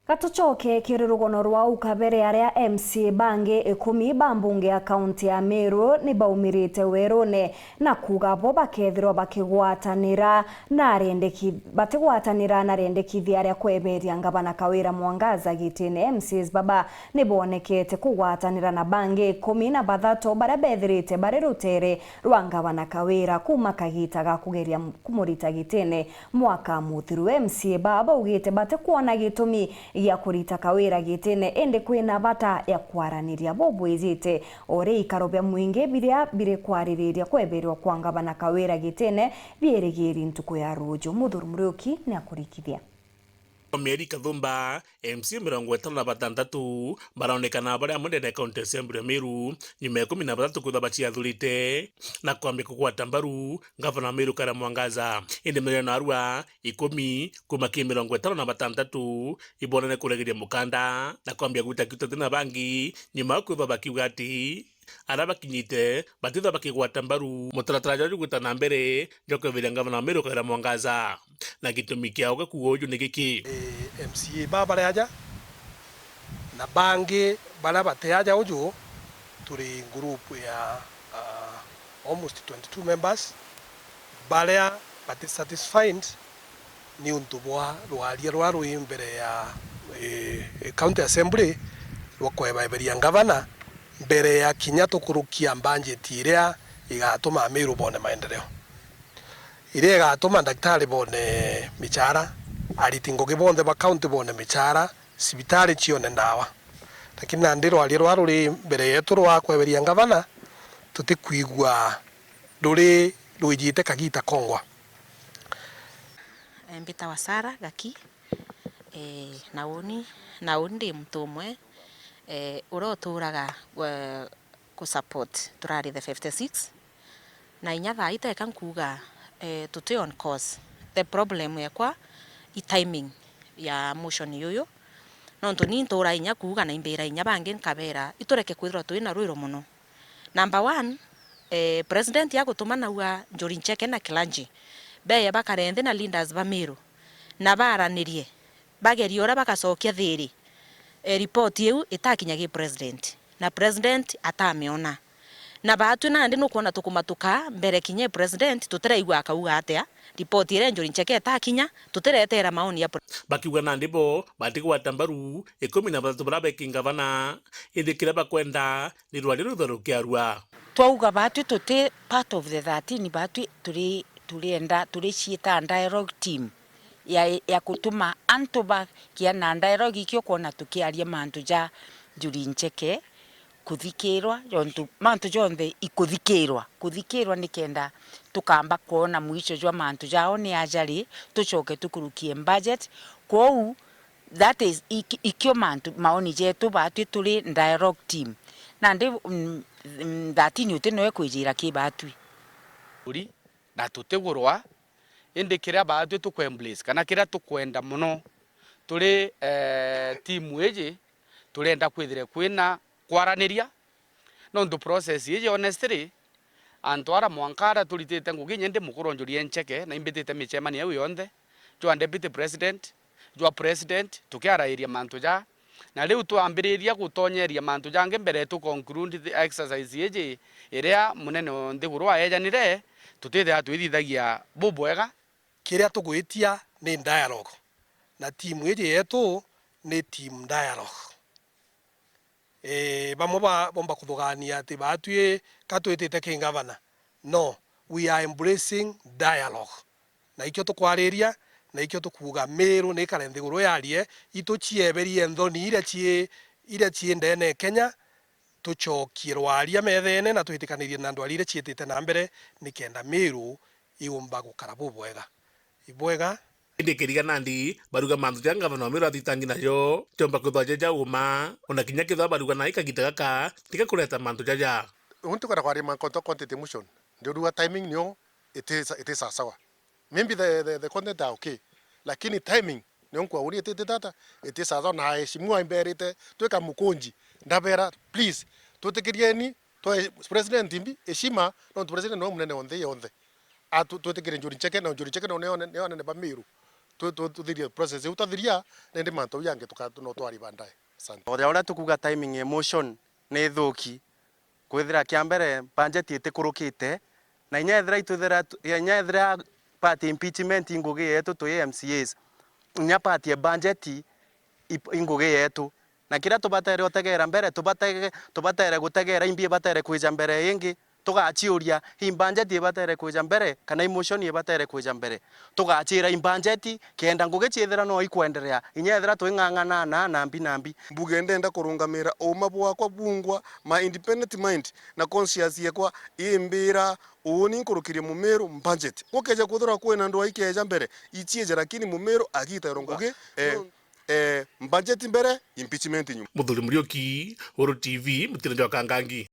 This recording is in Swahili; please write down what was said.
Gatucoke kirurugono rwa ukabere aria MCA bange 10 ba mbunge ya kaunti ya Meru ni baumirite werune na kuga bo bakethirwo bakigwatanira na rendekithia aria kweberia ngavana Kawira Mwangaza gitine. MCAs baba ni bonekete kugwatanira na bange 13 baria bethirite bari rutere rwa ngavana Kawira kuma kagita ga kugeria kumurita gitine mwaka muthiru. MCA baba ugite bate kuona gitumi ya kurita Kawira gitine ende kwina bata ya kwaraniria bobwezite ore ikarobya mwinge bire kwaririria kweberwa kwa ngavana Kawira gitine bierigiri ntuko ya rujo. Muthuru Muriuki ni akurikithia. Meri Kathumba MC 56 baraonekana baria munene County Assembly Meru nyuma ya 13 kuthabacia thurite na kwambia kugwata mbaru ngavana Meru Kawira Mwangaza indi milioni arua 10 kuma ki 56 ibonene kuregeria mukanda na kwambia gwita kitu tena bangi nyuma kwitha bakiuga ati ara bakinyite batitha bakigwata mbaru mutaratara jari gwita na mbere jokweberia ngavana Meru Kawira Mwangaza na gitumi kiao gakuo uju ni giki MCA baba aja na bange bala bateaja uju turi group ya almost 22 members balea but satisfied ni untubwa rwalia rwaru imbere ya county assembly rwakweberia ngavana mbere ya kinya tukurukia budget iria igatuma Meru bone maendeleo iria igatuma daktari bone michara aritingoge bonde ba county bone michara sibitari chione ndawa lakini nandiro ali rwaruri mbere yetu rwa kweberia ngavana tutikuigwa ruri rwijite kagita kongwa mbita wasara gaki nauni mtu umwe uroturaga ku support turari the 56 na inyatha iteka nkuga tuti on course. The problem yakwa i timing ya motion yuyu nontu ni ntura inya kuga na imbira inya bange nkabera itureke kwithirwa twina rwiro muno. Number 1 president ya gutumana wa Njuri Ncheke na Kilanji beye bakarende na leaders ba Meru na baranirie bageria ora bakacokia thiri report yu itakinyagi president na president atamiona na batu na ndi nukuona tukumatuka mbere kinye president tutiraigwa akauga atia report ire Njuri Ncheke itakinya tutiretera maoni ya bakiuga na ndibo batigwata mbaru 13 bara ngavana ithikira bakwenda ni rwari rutharukia rwa twauga batu tuti part of the 13 batu turi ciita dialogue team ya kutuma antuba kiana dialogue ikyo kona tukiaria mantu ja Njuri Ncheke kuthikirwa jontu mantu jonthe ikuthikirwa nikenda tukamba kuona mwisho jwa mantu jao ni ajari tucoke tukurukie budget kwou that is ikyo mantu maoni jetu batu turi dialogue team na ndi 13 utinoe kwijira ki batu uri na tutegurwa indi kiria batu tukwembrace kana kiria tukwenda muno turi team eje turenda kwithire kwina kwaraniria no ndo process ye honestly antwara mwankara tulitete nguginye ndi mukuru Njuri Ncheke na imbitite michemani yewe yonde jwa deputy president jwa president tukiara area mantu ja na riu tuambiriria gutonyeria mantu jange mbere tu conclude the exercise yeje iria munene ndiguru ayejanire tutithe atwithithagia bubwega kiria tugwitia ni dialogue na timu yeje yetu ni team dialogue bamwe bomba kuthugania ati batwie katwitite kingavana no we are embracing dialogue na ikyo tukwariria na ikyo tukuga Meru ni karendhiguru yarie ituchieberie nthoni iria chi ndene Kenya tuchokirwa aria methene na twitikanirie na ndwari iria chiitite na mbere nikenda Meru iumba gukara bubwega ibwega indikiriga nandi baruga mantu ja ngavana Meru athitangi nayo chomba kuthwaje ja uma ona kinya kitha baruga na ikagita gaka tika kureta mantu jaja untu kana kwari man content emotion ndio ruwa timing nyo it is sawa maybe the content are okay lakini timing nyo kwa uri tete data it is sawa na heshimiwa imberete tweka mukonji ndabera please tutikirieni to president imbi heshima no president no munene onthe atu tutikire Njuri Ncheke na Njuri Ncheke no ne ba Meru tuthirie process utathiria nende manto yange tukatuno twari bandaye. Asante. Oria tukuga timing emotion ni thuki kwithira kia mbere budget itikurukite na inyethira party impeachment ngugi yetu tu MCAs nya party budget ngugi yetu na kira tubatere utegera mbere tubatere gutegera imbi batere kwija mbere ingi tugachiuria budget ibatere kwija mbere kana emotion ibatere kwija mbere tugachira budget kenda ngugi chithira no ikwenderea inyethira twing'ang'ana na nambi mbuge ndenda kurungamira uma bwakwa bungwa my independent mind na conscience yakwa imbira uni nkurukirie mumeru budget gukeja kuthura kwina ndu aikeja mbere ichieje lakini mumeru agita rongoge budget mbere impeachment nyuma. Muthuri Muriuki, Uru TV, Mutino Njoka Ngangi.